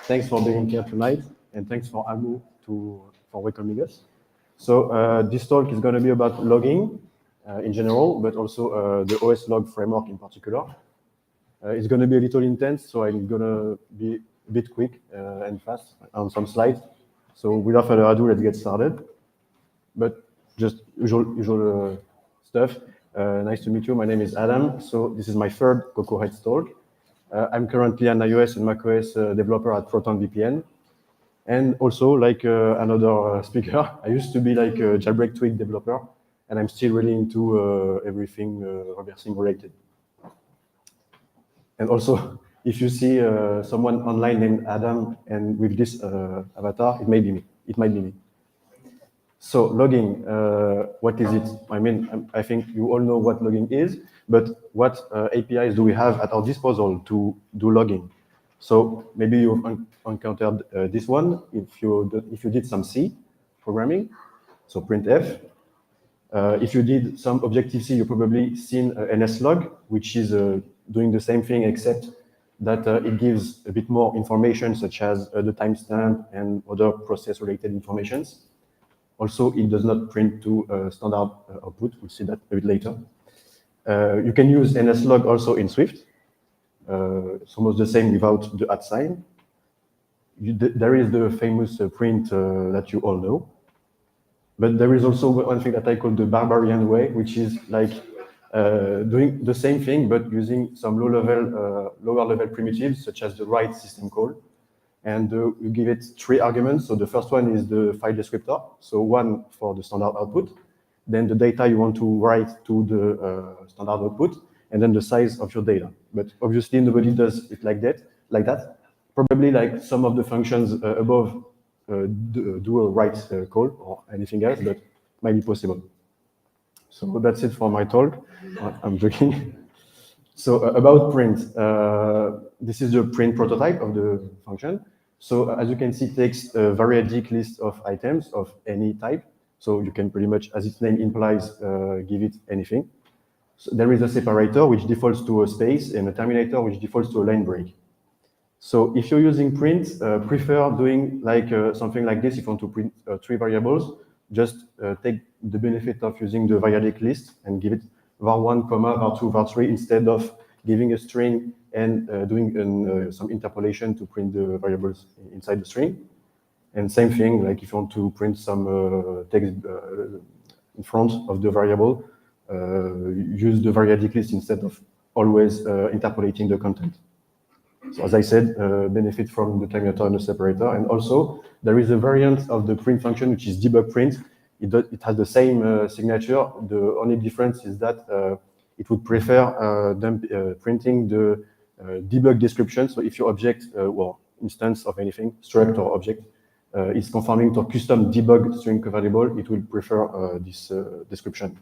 Thanks for being here tonight, and thanks for Amu for welcoming us. So this talk is going to be about logging in general, but also the OSLog framework in particular. It's going to be a little intense, so I'm going to be a bit quick and fast on some slides. So without further ado, let's get started. But just usual stuff. Nice to meet you. My name is Adam. So this is my third CocoaHeads talk. I'm currently an iOS and macOS developer at ProtonVPN. And also, like another speaker, I used to be like a jailbreak tweak developer, and I'm still really into everything reversing related. And also, if you see someone online named Adam and with this avatar, it may be me. It might be me. So logging, what is it? I mean, I think you all know what logging is, but what APIs do we have at our disposal to do logging? So maybe you've encountered this one if you did some C programming, so printf. If you did some Objective-C, you've probably seen NSLog, which is doing the same thing, except that it gives a bit more information, such as the timestamp and other process-related informations. Also, it does not print to standard output. We'll see that a bit later. You can use NSLog also in Swift. It's almost the same without the @ sign. There is the famous print that you all know. But there is also one thing that I call the barbarian way, which is like doing the same thing, but using some lower level primitives, such as the write system call. And you give it 3 arguments. So the first one is the file descriptor. So 1 for the standard output. Then the data you want to write to the standard output, and then the size of your data. But obviously nobody does it like that. Probably like some of the functions above do a write call or anything else, but might be possible. So that's it for my talk. I'm joking. So about print, this is the print prototype of the function. So as you can see, it takes a variadic list of items of any type. So you can pretty much, as its name implies, give it anything. So there is a separator which defaults to a space and a terminator which defaults to a line break. So if you're using print, prefer doing like something like this. If you want to print 3 variables, just take the benefit of using the variadic list and give it var1, var2, var3 instead of giving a string and doing some interpolation to print the variables inside the string. And same thing, like if you want to print some text in front of the variable, use the variadic list instead of always interpolating the content. So as I said, benefit from the terminator and the separator. And also, there is a variant of the print function, which is debug print. It has the same signature. The only difference is that it would prefer printing the debug description. So if your object, well, instance of anything, struct or object, is conforming to a custom debug string variable, it will prefer this description.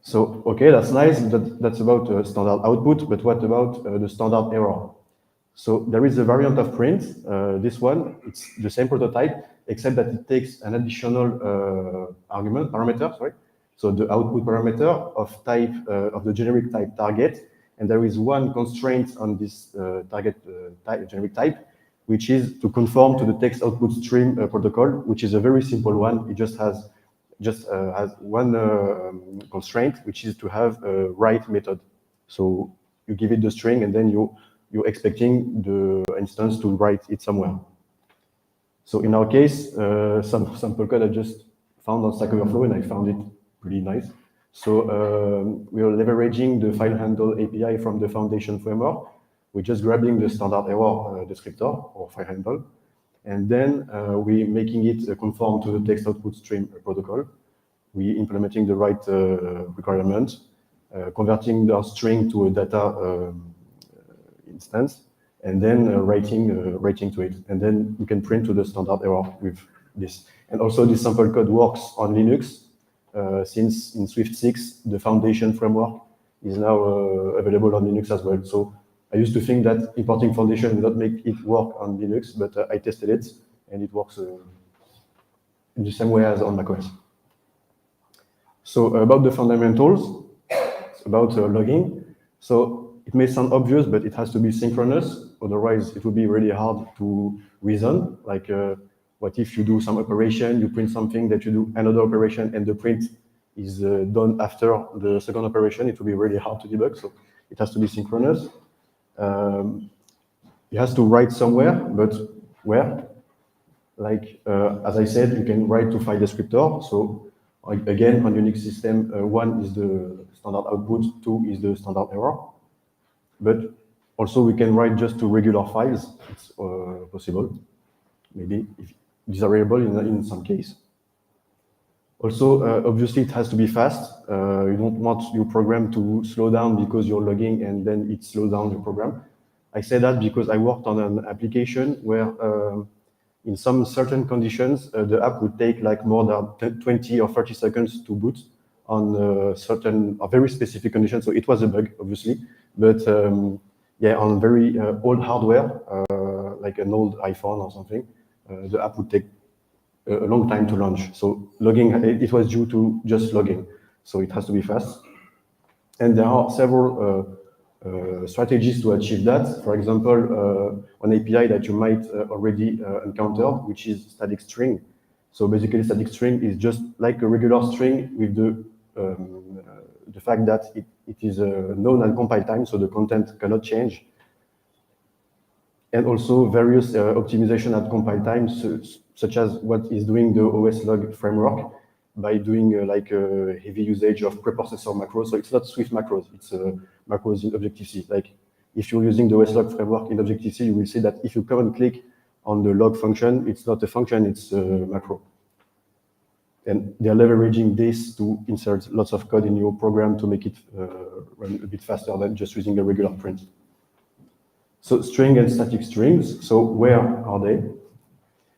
So, okay, that's nice. That's about standard output, but what about the standard error? So there is a variant of print. This one, it's the same prototype, except that it takes an additional parameter, sorry. So the output parameter of type of the generic type target, and there is one constraint on this target generic type, which is to conform to the text output stream protocol, which is a very simple one. It just has one constraint, which is to have a write method. So you give it the string, and then you're expecting the instance to write it somewhere. So in our case, some sample code I just found on Stack Overflow, and I found it pretty nice. So we are leveraging the file handle API from the Foundation framework. We're just grabbing the standard error descriptor or file handle, and then we're making it conform to the text output stream protocol. We're implementing the right requirement, converting the string to a data instance, and then writing to it. And then you can print to the standard error with this. And also this sample code works on Linux, since in Swift 6, the Foundation framework is now available on Linux as well. So I used to think that importing Foundation would not make it work on Linux, but I tested it, and it works in the same way as on macOS. So about the fundamentals, about logging. So it may sound obvious, but it has to be synchronous. Otherwise, it will be really hard to reason. Like, what if you do some operation, you print something, that you do another operation, and the print is done after the second operation? It will be really hard to debug. So it has to be synchronous. It has to write somewhere, but where? Like, as I said, you can write to file descriptor. So again, on Unix system, 1 is the standard output, 2 is the standard error. But also we can write just to regular files. It's possible, maybe if desirable in some case. Also, obviously it has to be fast. You don't want your program to slow down because you're logging and then it slows down your program. I say that because I worked on an application where in some certain conditions, the app would take like more than 20 or 30 seconds to boot on certain, very specific conditions. So it was a bug, obviously, but yeah, on very old hardware, like an old iPhone or something, the app would take a long time to launch. So logging, it was due to just logging. So it has to be fast. And there are several strategies to achieve that. For example, an API that you might already encounter, which is static string. So basically, static string is just like a regular string with the fact that it is known at compile time, so the content cannot change. And also various optimization at compile time, such as what is doing the OSLog framework by doing like a heavy usage of preprocessor macros. So it's not Swift macros, it's macros in Objective-C. Like if you're using the OSLog framework in Objective-C, you will see that if you come and click on the log function, it's not a function, it's a macro. And they're leveraging this to insert lots of code in your program to make it run a bit faster than just using a regular print. So string and static strings, so where are they?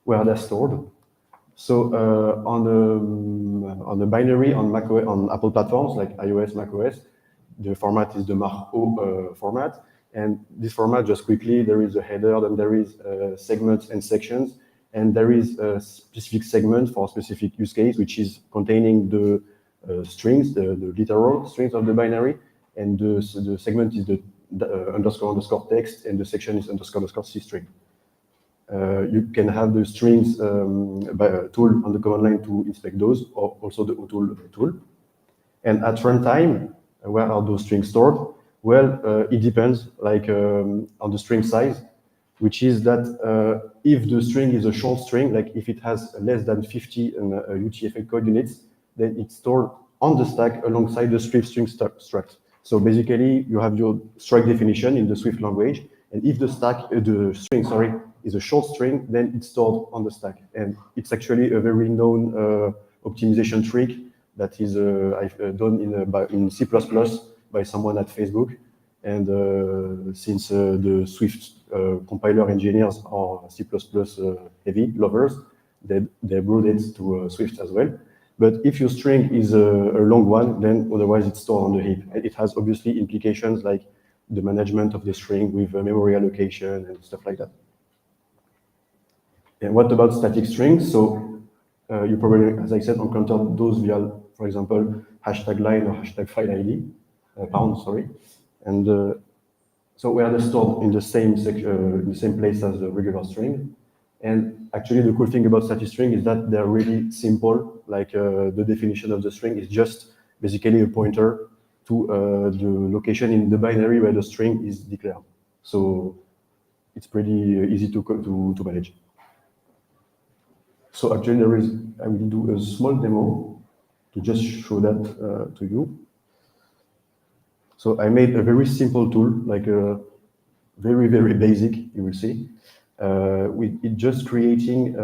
Where are they stored? So on the binary on macOS, on Apple platforms like iOS, macOS, the format is the mark-O format. And this format, just quickly, there is a header, then there is segments and sections, and there is a specific segment for a specific use case, which is containing the strings, the literal strings of the binary, and the segment is the underscore text, and the section is underscore C string. You can have the strings by a tool on the command line to inspect those, or also the OTool tool. And at runtime, where are those strings stored? Well, it depends, like on the string size, which is that if the string is a short string, like if it has less than 50 UTF-8 code units, then it's stored on the stack alongside the Swift string struct. So basically, you have your struct definition in the Swift language, and if the string, is a short string, then it's stored on the stack. And it's actually a very known optimization trick that is done in C++ by someone at Facebook. And since the Swift compiler engineers are C++ heavy lovers, they brought it to Swift as well. But if your string is a long one, then otherwise it's stored on the heap. And it has obviously implications like the management of the string with memory allocation and stuff like that. And what about static strings? So you probably, as I said, encountered those via, for example, hashtag line or hashtag file ID, pound, sorry. And so we are stored in the same place as the regular string. And actually, the cool thing about static string is that they're really simple. Like the definition of the string is just basically a pointer to the location in the binary where the string is declared. So it's pretty easy to manage. So actually, I will do a small demo to just show that to you. So I made a very simple tool, like a very, very basic, you will see. With it just creating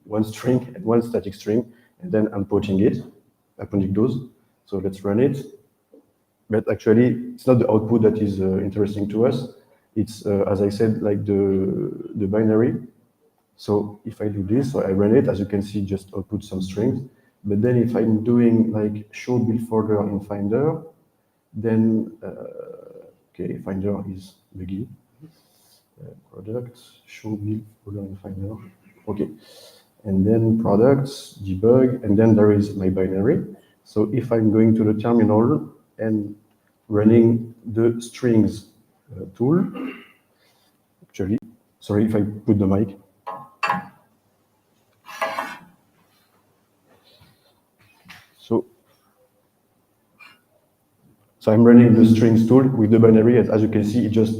one string and one static string, and then outputting those. So let's run it. But actually, it's not the output that is interesting to us. It's, as I said, like the binary. So if I do this, so I run it, as you can see, just output some strings. But then if I'm doing like show build folder in Finder, then, okay, Finder is buggy. Products, show build folder in Finder. Okay. And then products, debug, and then there is my binary. So if I'm going to the terminal and running the strings tool. Actually, sorry if I put the mic. So I'm running the strings tool with the binary. As you can see, it just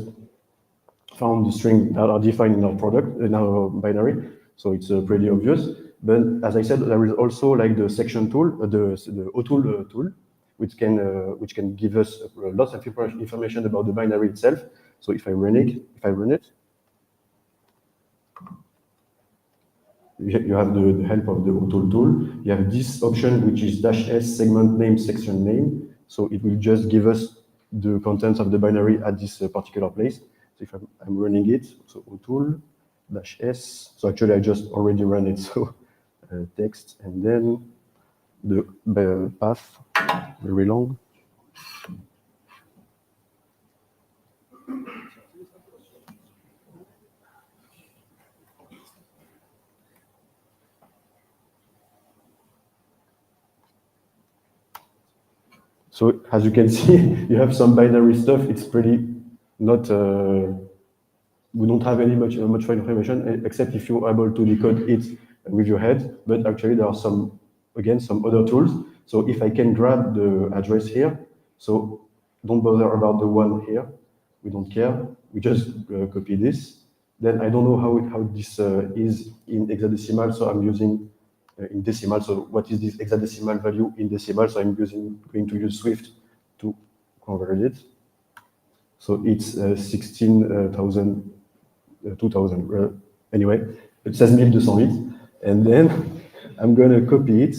found the strings that are defined in our product, in our binary. So it's pretty obvious. But as I said, there is also like the section tool, the OTool tool, which can give us lots of information about the binary itself. So if I run it, you have the help of the OTool tool. You have this option, which is -s segment name, section name. So it will just give us the contents of the binary at this particular place. So if I'm running it, so OTool -s. So actually, I just already ran it. So text and then the path, very long. So as you can see, you have some binary stuff. It's pretty not. We don't have any much information except if you're able to decode it with your head. But actually, there are some other tools. So if I can grab the address here, so don't bother about the one here. We don't care. We just copy this. Then I don't know how this is in hexadecimal, so I'm using in decimal. So what is this hexadecimal value in decimal? So I'm going to use Swift to convert it. So it's 16,000, 2,000. Anyway, it says 1208. And then I'm going to copy it.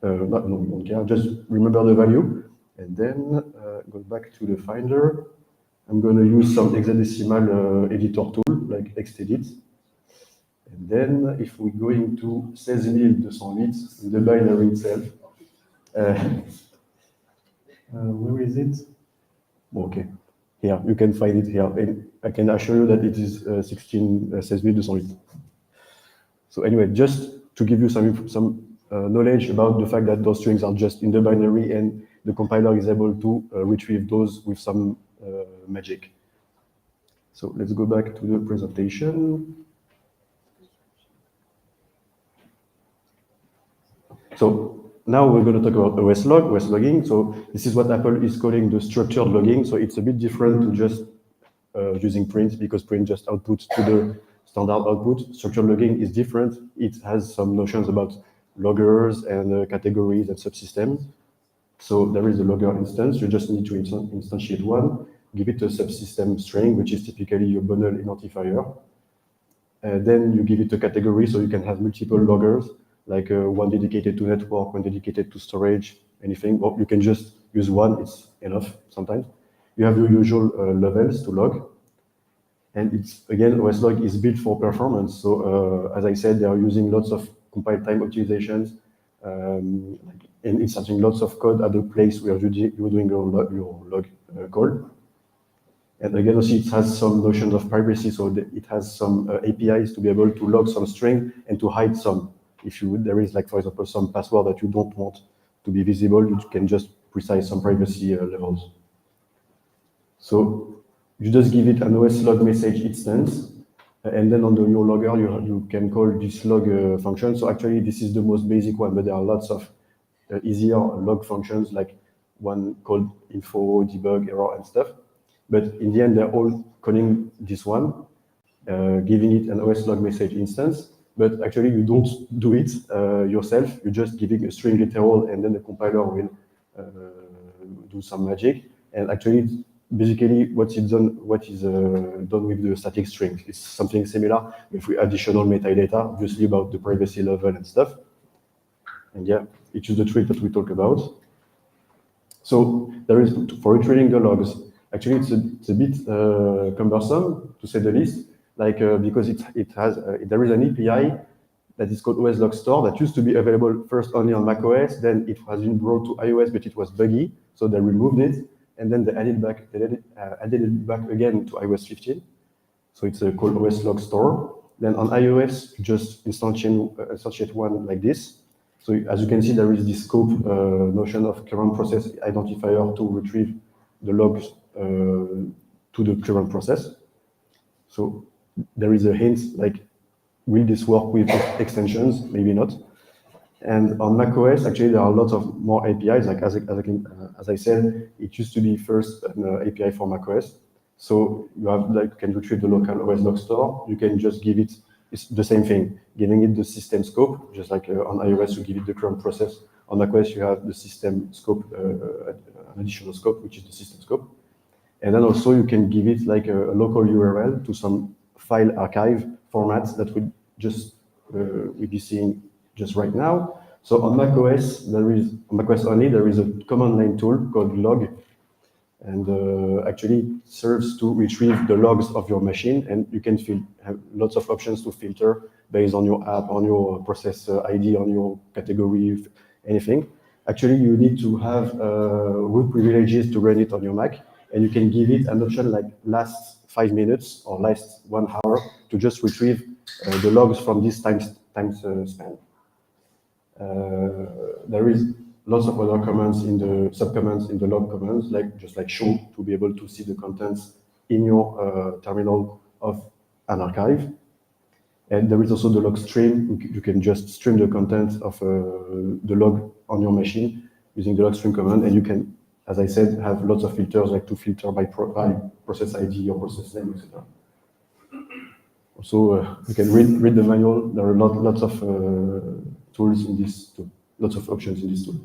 No, we don't care. Just remember the value. And then go back to the Finder. I'm going to use some hexadecimal editor tool like xedit. And then if we go into 16,208, the binary itself, where is it? Okay, here, you can find it here. And I can assure you that it is 16,208. So anyway, just to give you some knowledge about the fact that those strings are just in the binary and the compiler is able to retrieve those with some magic. So let's go back to the presentation. So now we're going to talk about OS logging. So this is what Apple is calling the structured logging. So it's a bit different to just using print, because print just outputs to the standard output. Structured logging is different. It has some notions about loggers and categories and subsystems. So there is a logger instance. You just need to instantiate one, give it a subsystem string, which is typically your bundle identifier. Then you give it a category, so you can have multiple loggers, like one dedicated to network, one dedicated to storage, anything. Or you can just use one, it's enough sometimes. You have your usual levels to log. And it's, again, OSLog is built for performance. So as I said, they are using lots of compile time optimizations, and inserting lots of code at the place where you're doing your log call. And again, also it has some notions of privacy, so it has some APIs to be able to log some string and to hide some. If there is, like, for example, some password that you don't want to be visible, you can just precise some privacy levels. So you just give it an OSLog message instance, and then on your logger, you can call this log function. So actually, this is the most basic one, but there are lots of easier log functions, like one called info, debug, error, and stuff. But in the end, they're all calling this one, giving it an OSLog message instance. But actually, you don't do it yourself. You're just giving a string literal, and then the compiler will do some magic. And actually, basically, what is done with the static string. It's something similar with additional metadata, obviously about the privacy level and stuff. And yeah, it is the trick that we talk about. So there is, for retrieving the logs, actually it's a bit cumbersome, to say the least. Like because there is an API that is called OSLog store that used to be available first only on macOS, then it has been brought to iOS, but it was buggy, so they removed it, and then they added it back again to iOS 15. So it's called OSLog store. Then on iOS, just instantiate one like this. So as you can see, there is this scope notion of current process identifier to retrieve the logs to the current process. So there is a hint like, will this work with extensions? Maybe not. And on macOS, actually, there are lots of more APIs. Like as I said, it used to be first an API for macOS. So you have like you can retrieve the local OSLog store. You can just give it. It's the same thing, giving it the system scope, just like on iOS you give it the current process. On macOS you have the system scope, an additional scope, which is the system scope. And then also you can give it like a local URL to some file archive formats that we'll be seeing just right now. So on macOS, on macOS only, there is a command line tool called log, and actually it serves to retrieve the logs of your machine, and you can have lots of options to filter based on your app, on your process ID, on your category, anything. Actually, you need to have root privileges to run it on your Mac, and you can give it an option like last 5 minutes or last 1 hour to just retrieve the logs from this time span. There is lots of other commands in the subcommands in the log commands, just like show, to be able to see the contents in your terminal of an archive. And there is also the log stream. You can just stream the content of the log on your machine using the log stream command, and you can, as I said, have lots of filters, like to filter by process ID or process name, etc. Also, you can read the manual. There are lots of tools in this tool, lots of options in this tool.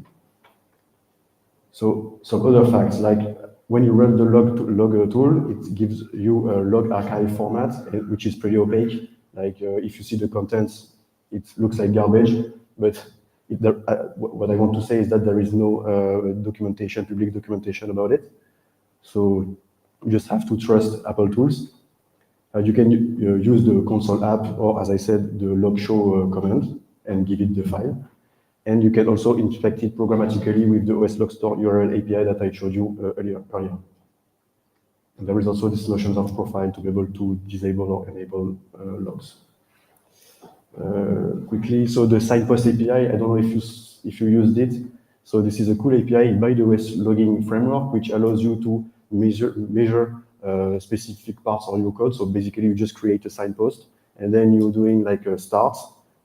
So some other facts, like when you run the log tool, it gives you a log archive format, which is pretty opaque. Like if you see the contents, it looks like garbage, but what I want to say is that there is no documentation, public documentation about it. So you just have to trust Apple tools. You can use the console app, or as I said, the log show command, and give it the file. And you can also inspect it programmatically with the OSLog store URL API that I showed you earlier. And there is also this notion of profile to be able to disable or enable logs. Quickly, so the signpost API, I don't know if you used it. So this is a cool API by the OSLogging framework, which allows you to measure specific parts of your code. So basically, you just create a signpost, and then you're doing like a start.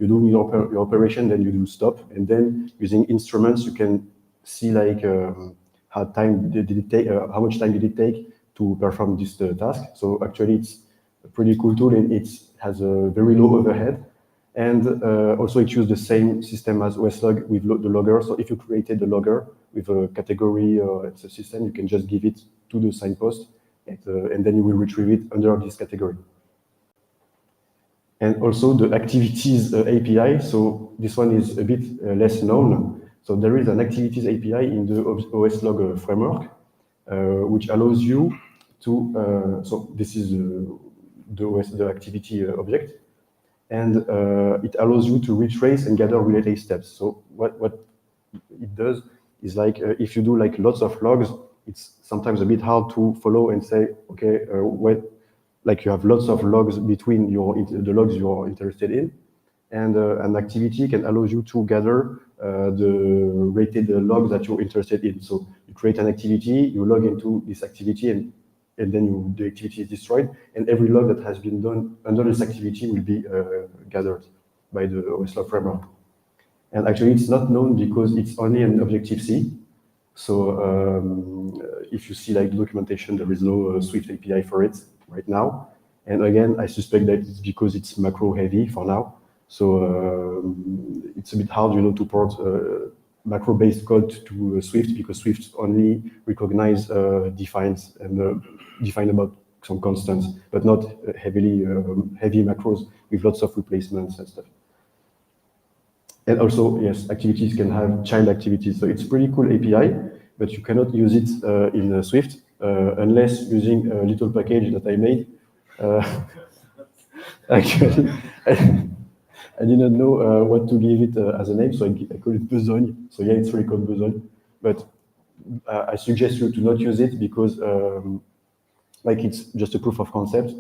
You do your operation, then you do stop, and then using instruments, you can see like how much time did it take to perform this task. So actually, it's a pretty cool tool, and it has a very low overhead. And also, it uses the same system as OSLog with the logger. So if you created a logger with a category or it's a system, you can just give it to the signpost, and then you will retrieve it under this category. And also the activities API. So this one is a bit less known. So there is an activities API in the OSLog framework, which allows you to, so this is the activity object, and it allows you to retrace and gather related steps. So what it does is like, if you do like lots of logs, it's sometimes a bit hard to follow and say, okay, like you have lots of logs between the logs you're interested in, and an activity can allow you to gather the rated logs that you're interested in. So you create an activity, you log into this activity, and then the activity is destroyed, and every log that has been done under this activity will be gathered by the OSLog framework. And actually, it's not known because it's only an Objective-C. So if you see like documentation, there is no Swift API for it right now. And again, I suspect that it's because it's macro heavy for now. So it's a bit hard, to port macro-based code to Swift, because Swift only recognize defines and define about some constants, but not heavy macros with lots of replacements and stuff. And also, yes, activities can have child activities. So it's a pretty cool API, but you cannot use it in Swift unless using a little package that I made. Actually, I didn't know what to give it as a name, so I call it besogne. So yeah, it's really called besogne. But I suggest you to not use it because like it's just a proof of concept.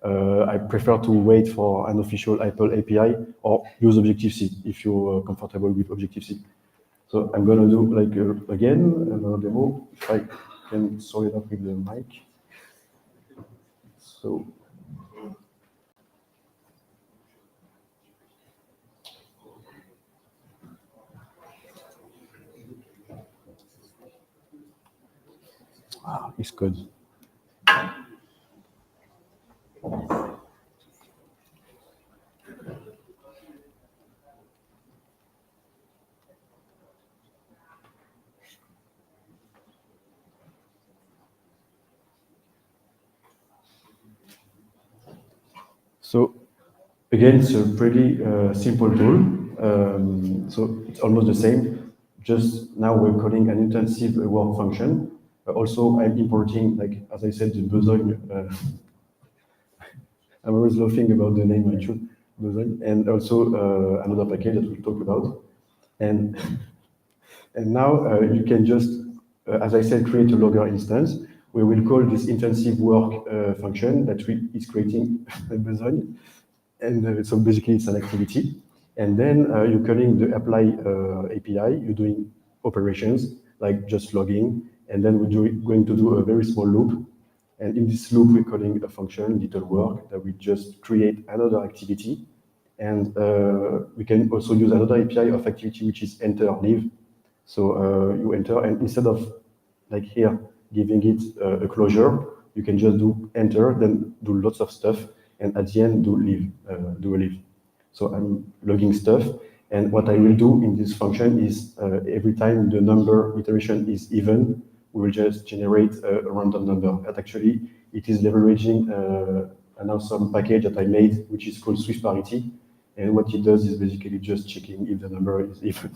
I prefer to wait for an official Apple API or use Objective-C if you're comfortable with Objective-C. So I'm gonna do like again another demo. If I can sort it up with the mic. So. It's good. So again, it's a pretty simple tool. So it's almost the same. Just now we're calling an intensive work function. Also, I'm importing, like as I said, the besogne. I'm always laughing about the name actually, besogne, and also another package that we'll talk about. And and now you can just, as I said, create a logger instance. We will call this intensive work function that is creating a besogne. And so basically it's an activity. And then you're calling the apply API, you're doing operations like just logging, and then we're going to do a very small loop. And in this loop, we're calling a function, little work, that we just create another activity. And we can also use another API of activity, which is enter, leave. So you enter, and instead of like here, giving it a closure, you can just do enter, then do lots of stuff, and at the end do leave, do a leave. So I'm logging stuff, and what I will do in this function is every time the number iteration is even, we will just generate a random number. And actually, it is leveraging an awesome package that I made, which is called Swift parity. And what it does is basically just checking if the number is even.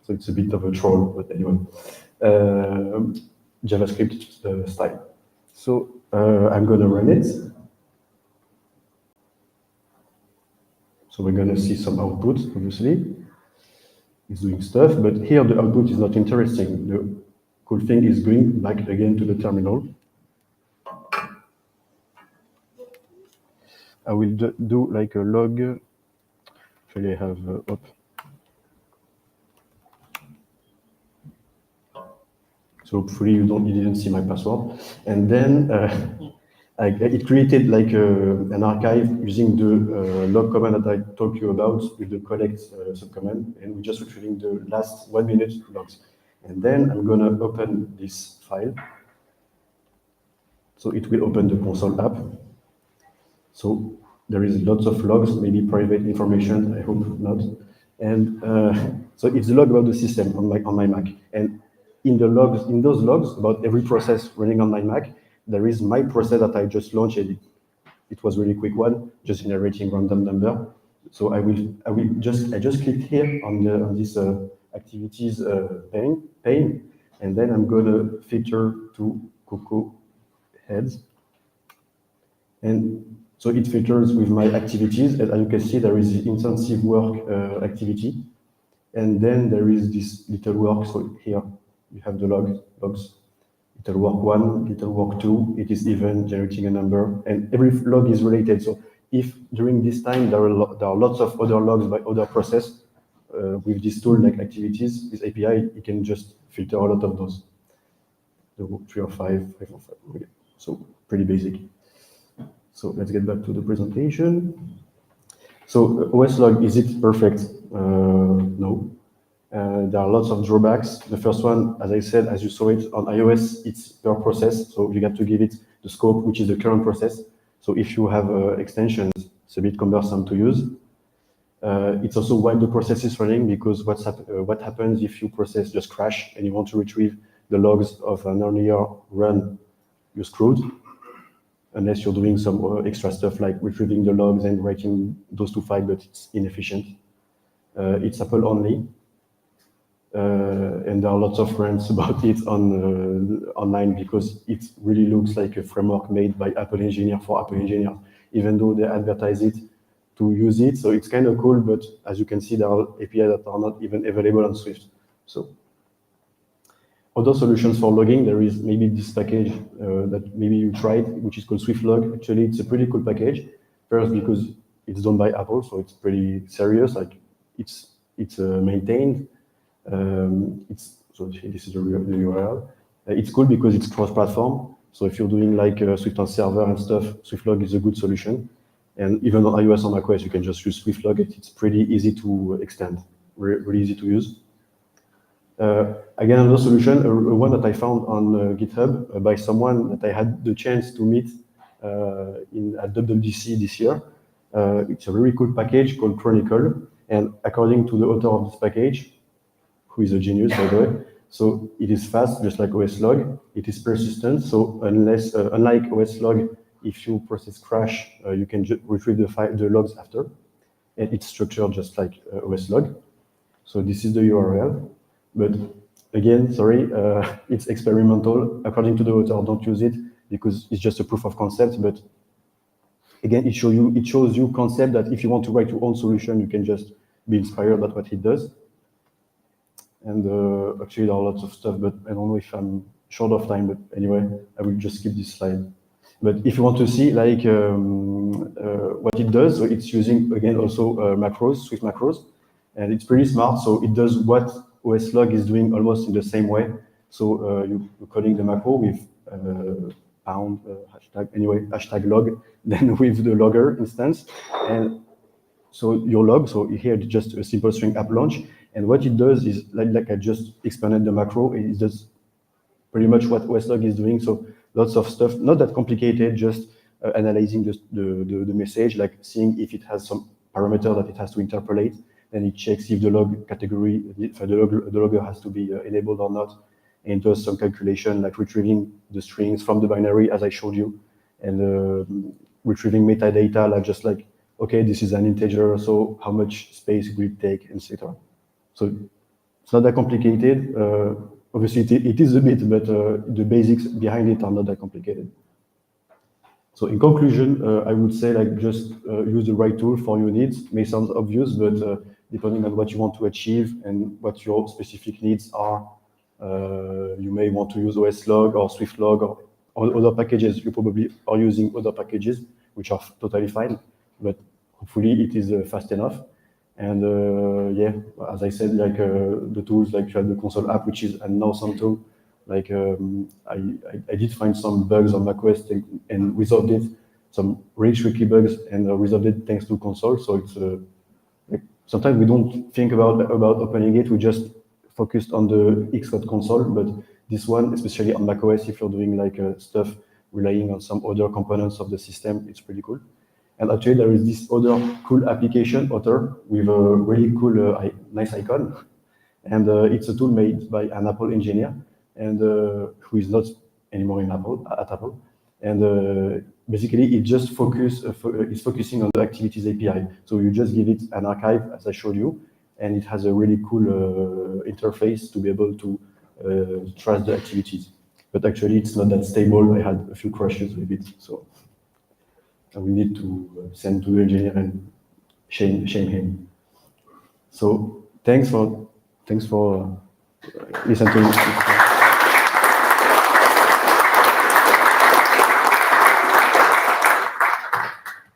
So it's a bit of a troll, but anyway. JavaScript style. So I'm going to run it. So we're going to see some output, obviously. It's doing stuff, but here the output is not interesting. The cool thing is going back again to the terminal. I will do like a log. Actually, I have So hopefully you didn't see my password. And then it created like an archive using the log command that I talked to you about with the collect subcommand, and we're just retrieving the last 1 minute logs. And then I'm gonna open this file. So it will open the console app. So there is lots of logs, maybe private information, I hope not. And so it's a log about the system on my Mac. And in those logs about every process running on my Mac, there is my process that I just launched. It was a really quick one, just generating random number. So I just clicked here on this activities pane, and then I'm gonna filter to CocoaHeads. And so it filters with my activities, and as you can see, there is the intensive work activity, and then there is this little work. So here you have the logs, little work 1, little work 2, it is even generating a number, and every log is related. So if during this time there are lots of other logs by other process, with this tool like activities, this API, you can just filter a lot of those. 3 or 5, 5 or 5. Okay. So pretty basic. So let's get back to the presentation. So OSLog, is it perfect? No. There are lots of drawbacks. The first one, as I said, as you saw it on iOS, it's per process. So you got to give it the scope, which is the current process. So if you have extensions, it's a bit cumbersome to use. It's also while the process is running, because what happens if your process just crash and you want to retrieve the logs of an earlier run, you're screwed. Unless you're doing some extra stuff like retrieving the logs and writing those two files, but it's inefficient. It's Apple only. And there are lots of rants about it online, because it really looks like a framework made by Apple engineer for Apple engineers, even though they advertise it to use it. So it's kind of cool, but as you can see, there are APIs that are not even available on Swift. So other solutions for logging, there is maybe this package that maybe you tried, which is called SwiftLog. Actually, it's a pretty cool package. First, because it's done by Apple, so it's pretty serious. Like it's maintained. So this is the URL. It's cool because it's cross-platform. So if you're doing like Swift on server and stuff, SwiftLog is a good solution. And even on iOS or macOS, you can just use SwiftLog. It's pretty easy to extend, really easy to use. Again, another solution, one that I found on GitHub by someone that I had the chance to meet at WWDC this year. It's a very cool package called Chronicle. And according to the author of this package, who is a genius, by the way, so it is fast, just like OSLog. It is persistent, so unlike OSLog, if your process crash, you can retrieve the logs after. And it's structured just like OSLog. So this is the URL. But again, sorry, it's experimental. According to the author, don't use it because it's just a proof of concept. But again, it shows you concept that if you want to write your own solution, you can just be inspired by what it does. And actually, there are lots of stuff, but I don't know if I'm short of time. But anyway, I will just skip this slide. But if you want to see like what it does, so it's using again also macros, Swift macros, and it's pretty smart. So it does what OSLog is doing almost in the same way. So you're calling the macro with pound hashtag log, then with the logger instance, and so your log. So here it's just a simple string app launch, and what it does is like I just expanded the macro. It does pretty much what OSLog is doing. So lots of stuff, not that complicated, just analyzing the message, like seeing if it has some parameter that it has to interpolate. Then it checks if the log category, if the logger has to be enabled or not, and does some calculation like retrieving the strings from the binary as I showed you, and retrieving metadata, like just like, okay, this is an integer, so how much space will it take, etc. So it's not that complicated. Obviously, it is a bit, but the basics behind it are not that complicated. So in conclusion, I would say like just use the right tool for your needs. May sound obvious, but depending on what you want to achieve and what your specific needs are, you may want to use OSLog or SwiftLog or other packages. You probably are using other packages, which are totally fine, but hopefully it is fast enough. And yeah, as I said, like the tools, like you have the console app, which is an awesome tool. Like I did find some bugs on macOS and resolved it, some really tricky bugs, and resolved it thanks to console. So it's like, sometimes we don't think about opening it. We just focused on the Xcode console, but this one, especially on macOS, if you're doing like stuff relying on some other components of the system, it's pretty cool. And actually, there is this other cool application, Otter, with a really cool, nice icon. And it's a tool made by an Apple engineer, and who is not anymore at Apple. And basically, it just is focusing on the activities API. So you just give it an archive, as I showed you, and it has a really cool interface to be able to trace the activities. But actually, it's not that stable. I had a few crashes with it, so we need to send to the engineer and shame him. So thanks for listening to me.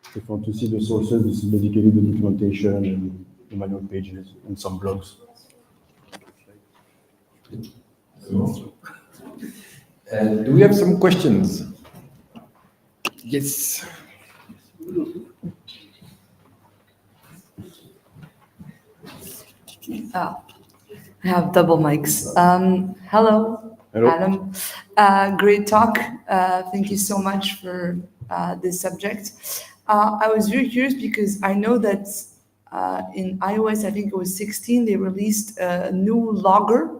If you want to see the sources, this is basically the documentation and the manual pages and some blogs. Do we have some questions? Yes. I have double mics. Hello, Adam. Great talk. Thank you so much for this subject. I was very curious because I know that in iOS, I think it was 16, they released a new logger.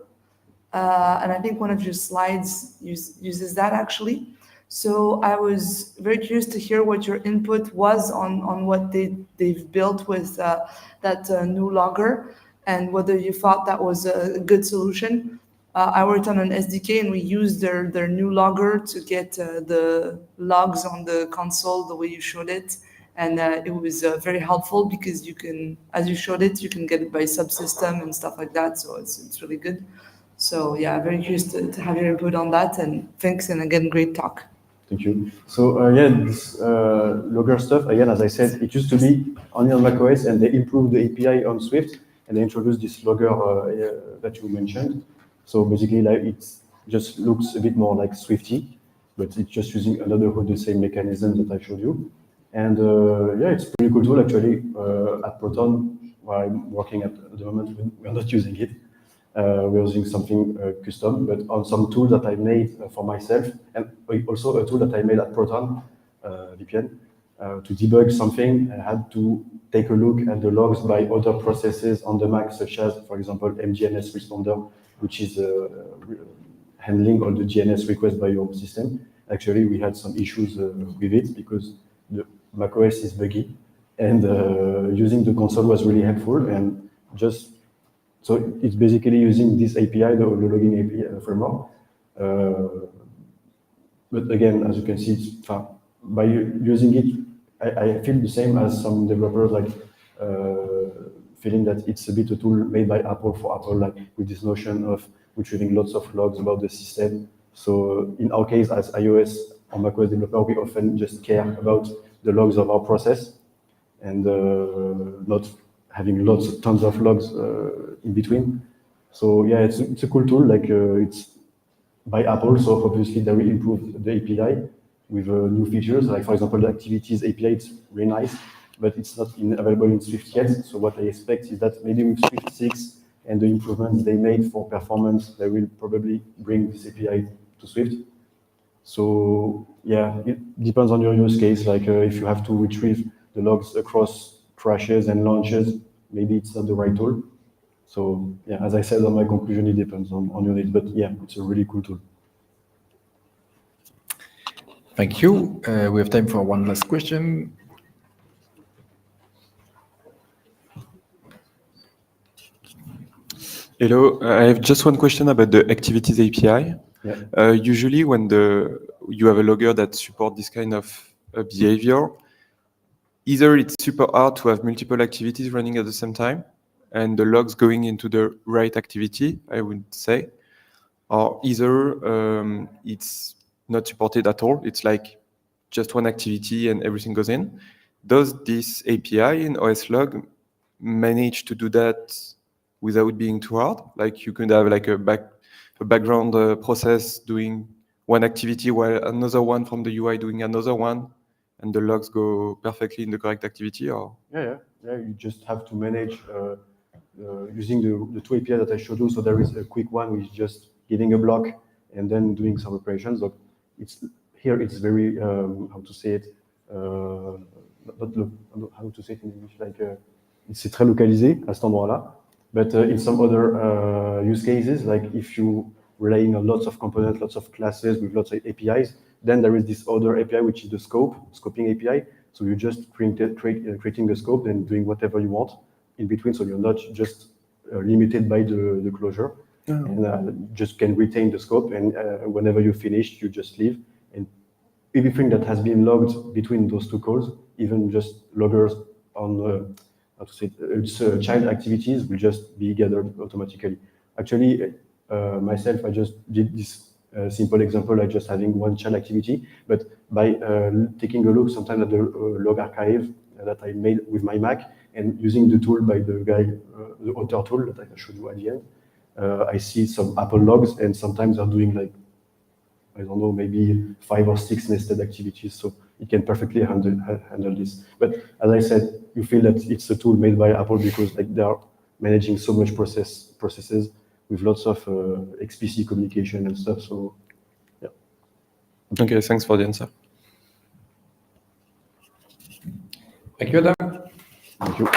And I think one of your slides uses that actually. So I was very curious to hear what your input was on what they've built with that new logger, and whether you thought that was a good solution. I worked on an SDK and we used their new logger to get the logs on the console the way you showed it. And it was very helpful because you can, as you showed it, you can get it by subsystem and stuff like that. So it's really good. So yeah, very curious to have your input on that, and thanks, and again, great talk. Thank you. So yeah, this logger stuff, again, as I said, it used to be only on macOS, and they improved the API on Swift, and they introduced this logger that you mentioned. So basically, like just looks a bit more like Swifty, but it's just using another the same mechanism that I showed you. And yeah, it's a pretty cool tool actually. At Proton, where I'm working at the moment, we're not using it. We're using something custom, but on some tool that I made for myself, and also a tool that I made at Proton, VPN, to debug something. I had to take a look at the logs by other processes on the Mac, such as, for example, MDNS responder, which is handling all the DNS requests by your system. Actually, we had some issues with it because the macOS is buggy, and using the console was really helpful. And just so it's basically using this API, the logging API framework. But again, as you can see, it's, by using it, I feel the same as some developers, like feeling that it's a bit a tool made by Apple for Apple, like with this notion of retrieving lots of logs about the system. So in our case, as iOS or macOS developer, we often just care about the logs of our process and not having tons of logs in between. So yeah, it's a cool tool. Like it's by Apple, so obviously they will improve the API with new features. Like for example, the activities API, it's really nice, but it's not available in Swift yet. So what I expect is that maybe with Swift 6 and the improvements they made for performance, they will probably bring this API to Swift. So yeah, it depends on your use case. Like if you have to retrieve the logs across crashes and launches, maybe it's not the right tool. So yeah, as I said on my conclusion, it depends on your needs, but yeah, it's a really cool tool. Thank you. We have time for one last question. Hello, I have just one question about the activities API. Yeah. Usually when you have a logger that supports this kind of behavior, either it's super hard to have multiple activities running at the same time, and the logs going into the right activity, I would say, or either it's not supported at all. It's like just one activity and everything goes in. Does this API in OSLog manage to do that without being too hard? Like you could have like a background process doing one activity while another one from the UI doing another one, and the logs go perfectly in the correct activity, or? Yeah. You just have to manage using the two APIs that I showed you. So there is a quick one which is just getting a block and then doing some operations. So it's very how to say it, how to say it in English, like c'est très localisé à cet endroit-là. But in some other use cases, like if you relying on lots of components, lots of classes with lots of APIs, then there is this other API which is the scoping API. So you just creating a scope and doing whatever you want in between. So you're not just limited by the closure, and just can retain the scope. And whenever you finish, you just leave. And everything that has been logged between those two calls, even just loggers on how to say it, child activities, will just be gathered automatically. Actually, myself, I just did this simple example, like just having one child activity, but by taking a look sometimes at the log archive that I made with my Mac and using the tool by the guy, the author tool that I showed you at the end, I see some Apple logs, and sometimes they're doing like, I don't know, maybe 5 or 6 nested activities. So it can perfectly handle this. But as I said, you feel that it's a tool made by Apple because like they are managing so much processes with lots of XPC communication and stuff. So yeah. Okay, thanks for the answer. Thank you, Adam. Thank you.